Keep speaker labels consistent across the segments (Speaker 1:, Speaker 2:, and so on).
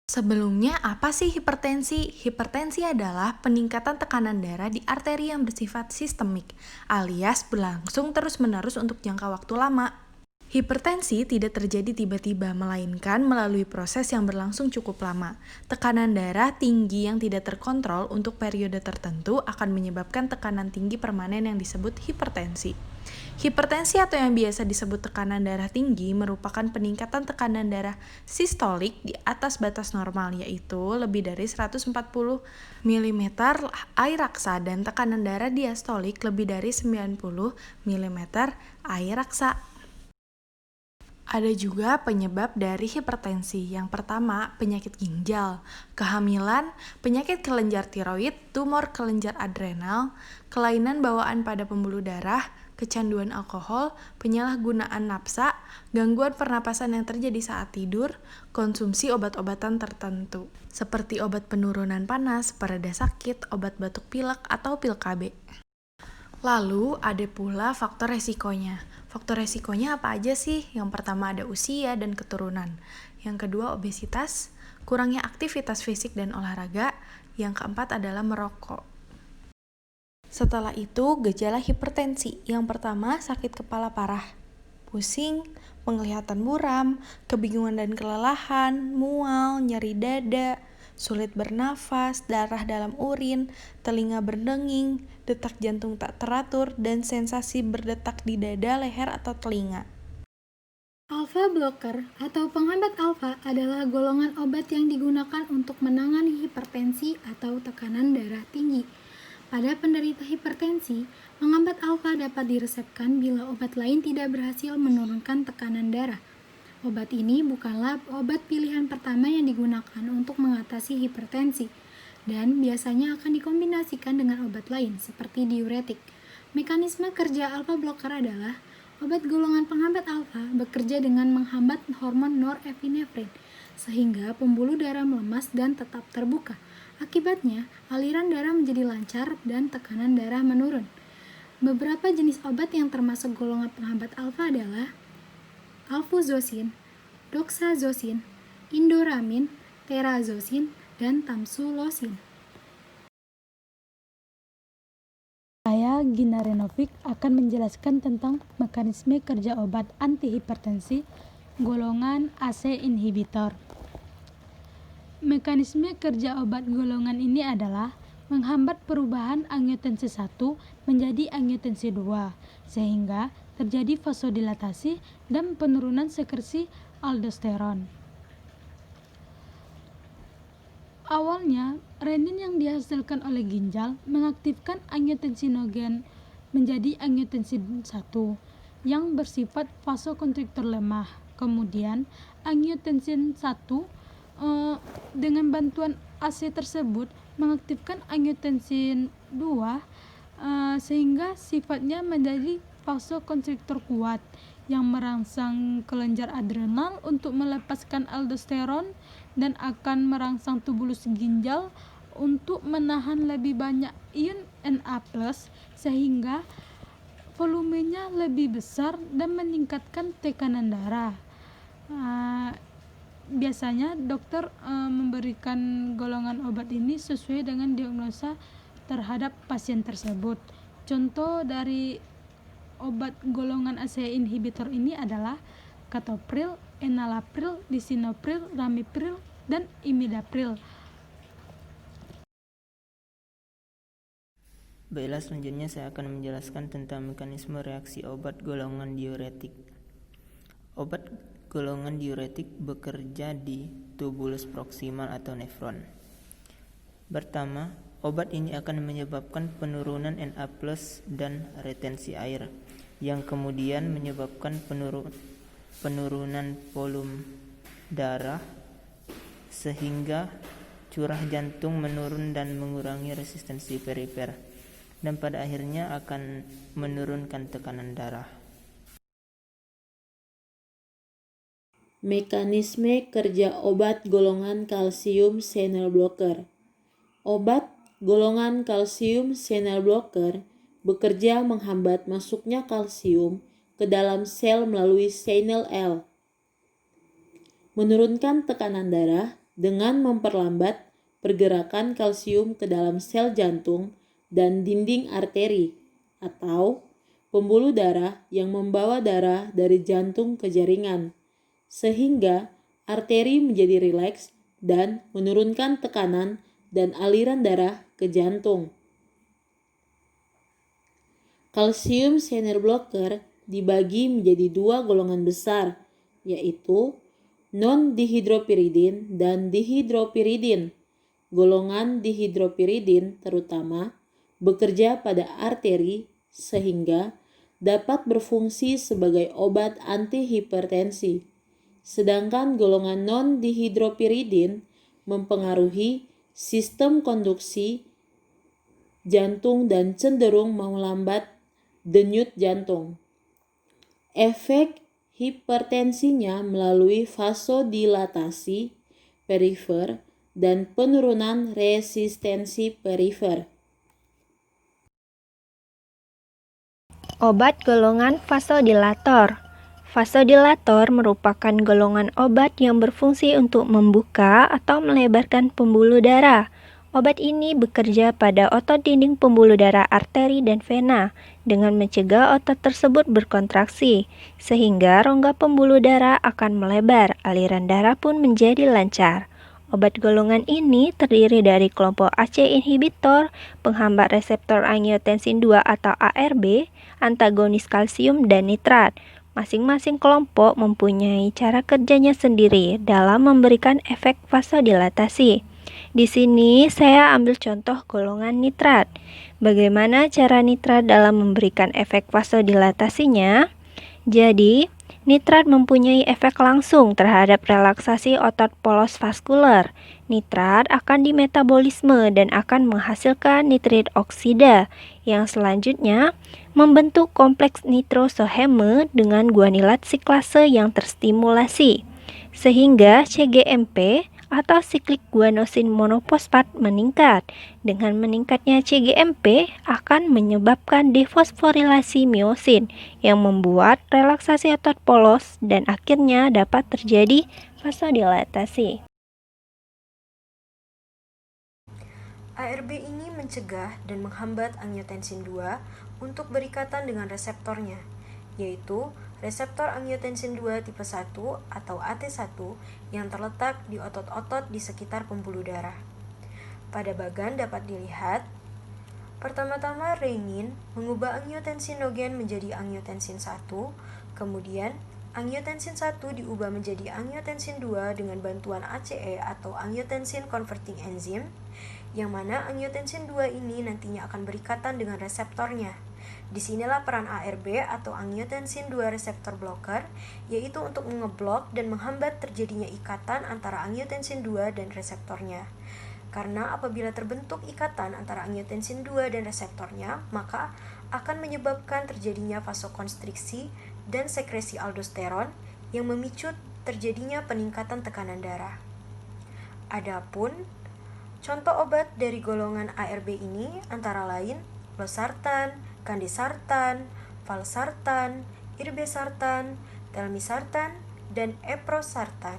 Speaker 1: Sebelumnya, apa sih hipertensi? Hipertensi adalah peningkatan tekanan darah di arteri yang bersifat sistemik, alias berlangsung terus-menerus untuk jangka waktu lama. Hipertensi tidak terjadi tiba-tiba, melainkan melalui proses yang berlangsung cukup lama. Tekanan darah tinggi yang tidak terkontrol untuk periode tertentu akan menyebabkan tekanan tinggi permanen yang disebut hipertensi. Hipertensi atau yang biasa disebut tekanan darah tinggi merupakan peningkatan tekanan darah sistolik di atas batas normal, yaitu lebih dari 140 mm air raksa, dan tekanan darah diastolik lebih dari 90 mm air raksa. Ada juga penyebab dari hipertensi. Yang pertama, penyakit ginjal, kehamilan, penyakit kelenjar tiroid, tumor kelenjar adrenal, kelainan bawaan pada pembuluh darah, kecanduan alkohol, penyalahgunaan nafsa, gangguan pernapasan yang terjadi saat tidur, konsumsi obat-obatan tertentu, seperti obat penurunan panas, pereda sakit, obat batuk pilek, atau pil KB. Lalu ada pula faktor resikonya. Faktor resikonya apa aja sih? Yang pertama ada usia dan keturunan. Yang kedua obesitas, kurangnya aktivitas fisik dan olahraga. Yang keempat adalah merokok. Setelah itu gejala hipertensi. Yang pertama sakit kepala parah, pusing, penglihatan buram, kebingungan dan kelelahan, mual, nyeri dada, sulit bernafas, darah dalam urin, telinga berdenging, detak jantung tak teratur, dan sensasi berdetak di dada, leher, atau telinga.
Speaker 2: Alpha blocker atau penghambat alfa adalah golongan obat yang digunakan untuk menangani hipertensi atau tekanan darah tinggi. Pada penderita hipertensi, penghambat alfa dapat diresepkan bila obat lain tidak berhasil menurunkan tekanan darah. Obat ini bukanlah obat pilihan pertama yang digunakan untuk mengatasi hipertensi, dan biasanya akan dikombinasikan dengan obat lain seperti diuretik. Mekanisme kerja alpha blocker adalah obat golongan penghambat alfa bekerja dengan menghambat hormon norepinefrin, sehingga pembuluh darah melemas dan tetap terbuka. Akibatnya, aliran darah menjadi lancar dan tekanan darah menurun. Beberapa jenis obat yang termasuk golongan penghambat alfa adalah alfuzosin, doxazosin, indoramin, terazosin, dan tamsulosin.
Speaker 3: Saya, Gina Renovic, akan menjelaskan tentang mekanisme kerja obat antihipertensi golongan AC inhibitor. Mekanisme kerja obat golongan ini adalah menghambat perubahan angiotensi 1 menjadi angiotensi 2, sehingga terjadi vasodilatasi dan penurunan sekresi aldosteron. Awalnya, renin yang dihasilkan oleh ginjal mengaktifkan angiotensinogen menjadi angiotensin 1 yang bersifat vasokonstriktor lemah. Kemudian, angiotensin 1 dengan bantuan AC tersebut mengaktifkan angiotensin 2 sehingga sifatnya menjadi vasokonstriktor kuat yang merangsang kelenjar adrenal untuk melepaskan aldosteron dan akan merangsang tubulus ginjal untuk menahan lebih banyak ion Na+, sehingga volumenya lebih besar dan meningkatkan tekanan darah. Biasanya dokter memberikan golongan obat ini sesuai dengan diagnosa terhadap pasien tersebut. Contoh dari obat golongan AC inhibitor ini adalah captopril, enalapril, lisinopril, ramipril, dan imidapril.
Speaker 4: Baiklah, selanjutnya saya akan menjelaskan tentang mekanisme reaksi obat golongan diuretik. Obat golongan diuretik bekerja di tubulus proksimal atau nefron. Pertama, obat ini akan menyebabkan penurunan Na+ dan retensi air, yang kemudian menyebabkan penurunan volume darah sehingga curah jantung menurun dan mengurangi resistensi perifer, dan pada akhirnya akan menurunkan tekanan darah.
Speaker 5: Mekanisme kerja obat golongan kalsium channel blocker. Obat golongan kalsium channel blocker bekerja menghambat masuknya kalsium ke dalam sel melalui channel L, menurunkan tekanan darah, dengan memperlambat pergerakan kalsium ke dalam sel jantung dan dinding arteri atau pembuluh darah yang membawa darah dari jantung ke jaringan, sehingga arteri menjadi rileks dan menurunkan tekanan dan aliran darah ke jantung. Kalsium channel blocker dibagi menjadi dua golongan besar, yaitu non-dihidropiridin dan dihidropiridin. Golongan dihidropiridin terutama bekerja pada arteri sehingga dapat berfungsi sebagai obat antihipertensi. Sedangkan golongan non-dihidropiridin mempengaruhi sistem konduksi jantung dan cenderung melambat denyut jantung. Efek hipertensinya melalui vasodilatasi perifer dan penurunan resistensi perifer.
Speaker 6: Obat golongan vasodilator. Vasodilator merupakan golongan obat yang berfungsi untuk membuka atau melebarkan pembuluh darah. Obat ini bekerja pada otot dinding pembuluh darah arteri dan vena dengan mencegah otot tersebut berkontraksi, sehingga rongga pembuluh darah akan melebar, aliran darah pun menjadi lancar. Obat golongan ini terdiri dari kelompok ACE inhibitor, penghambat reseptor angiotensin II atau ARB, antagonis kalsium, dan nitrat. Masing-masing kelompok mempunyai cara kerjanya sendiri dalam memberikan efek vasodilatasi. Di sini saya ambil contoh golongan nitrat. Bagaimana cara nitrat dalam memberikan efek vasodilatasinya? Jadi, nitrat mempunyai efek langsung terhadap relaksasi otot polos vaskular. Nitrat akan dimetabolisme dan akan menghasilkan nitrit oksida yang selanjutnya membentuk kompleks nitrosoheme dengan guanilat siklase yang terstimulasi, sehingga CGMP atau siklik guanosin monofosfat meningkat. Dengan meningkatnya CGMP akan menyebabkan defosforilasi miosin yang membuat relaksasi otot polos dan akhirnya dapat terjadi vasodilatasi.
Speaker 1: ARB ini mencegah dan menghambat angiotensin II untuk berikatan dengan reseptornya, yaitu reseptor angiotensin II tipe 1 atau AT1 yang terletak di otot-otot di sekitar pembuluh darah. Pada bagan dapat dilihat, pertama-tama renin mengubah angiotensinogen menjadi angiotensin 1, kemudian angiotensin 1 diubah menjadi angiotensin 2 dengan bantuan ACE atau angiotensin converting enzyme, yang mana angiotensin 2 ini nantinya akan berikatan dengan reseptornya. Disinilah peran ARB atau angiotensin 2 reseptor blocker, yaitu untuk mengeblok dan menghambat terjadinya ikatan antara angiotensin 2 dan reseptornya. Karena apabila terbentuk ikatan antara angiotensin 2 dan reseptornya, maka akan menyebabkan terjadinya vasokonstriksi dan sekresi aldosteron yang memicu terjadinya peningkatan tekanan darah. Adapun contoh obat dari golongan ARB ini antara lain losartan, kandisartan, valsartan, irbesartan, telmisartan, dan eprosartan.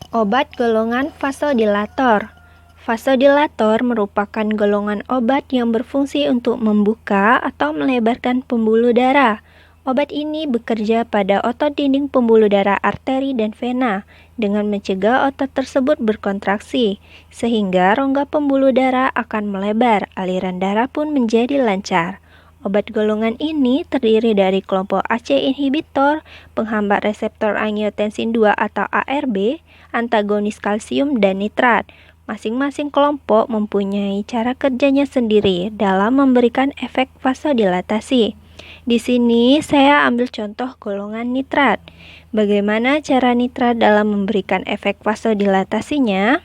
Speaker 6: Obat golongan vasodilator. Vasodilator merupakan golongan obat yang berfungsi untuk membuka atau melebarkan pembuluh darah. Obat ini bekerja pada otot dinding pembuluh darah arteri dan vena dengan mencegah otot tersebut berkontraksi, sehingga rongga pembuluh darah akan melebar, aliran darah pun menjadi lancar. Obat golongan ini terdiri dari kelompok ACE inhibitor, penghambat reseptor angiotensin II atau ARB, antagonis kalsium, dan nitrat. Masing-masing kelompok mempunyai cara kerjanya sendiri dalam memberikan efek vasodilatasi. Di sini saya ambil contoh golongan nitrat. Bagaimana cara nitrat dalam memberikan efek vasodilatasinya?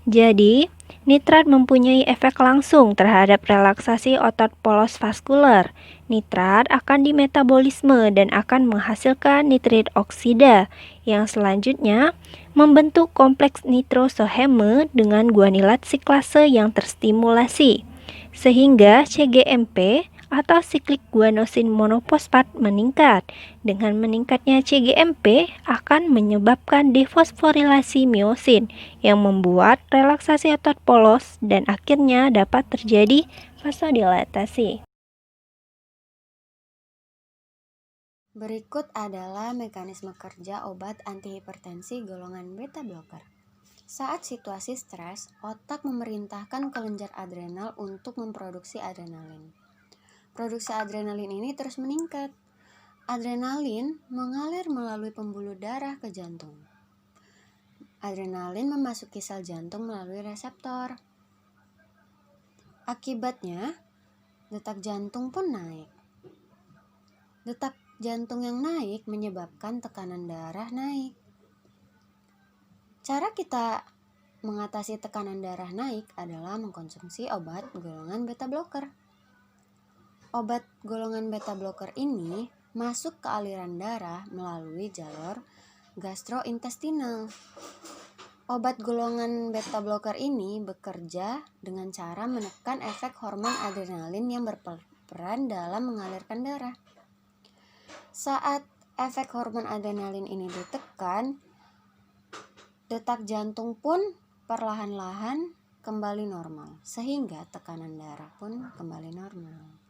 Speaker 6: Jadi, nitrat mempunyai efek langsung terhadap relaksasi otot polos vaskular. Nitrat akan dimetabolisme dan akan menghasilkan nitrit oksida yang selanjutnya membentuk kompleks nitrosoheme dengan guanilat siklase yang terstimulasi, sehingga CGMP atau siklik guanosin monofosfat meningkat. Dengan meningkatnya CGMP akan menyebabkan defosforilasi miosin yang membuat relaksasi otot polos dan akhirnya dapat terjadi vasodilatasi.
Speaker 7: Berikut adalah mekanisme kerja obat antihipertensi golongan beta blocker. Saat situasi stres, otak memerintahkan kelenjar adrenal untuk memproduksi adrenalin. Produksi adrenalin ini terus meningkat. Adrenalin mengalir melalui pembuluh darah ke jantung. Adrenalin memasuki sel jantung melalui reseptor. Akibatnya, detak jantung pun naik. Detak jantung yang naik menyebabkan tekanan darah naik. Cara kita mengatasi tekanan darah naik adalah mengkonsumsi obat golongan beta blocker. Obat golongan beta blocker ini masuk ke aliran darah melalui jalur gastrointestinal. Obat golongan beta blocker ini bekerja dengan cara menekan efek hormon adrenalin yang berperan dalam mengalirkan darah. Saat efek hormon adrenalin ini ditekan, detak jantung pun perlahan-lahan kembali normal, sehingga tekanan darah pun kembali normal.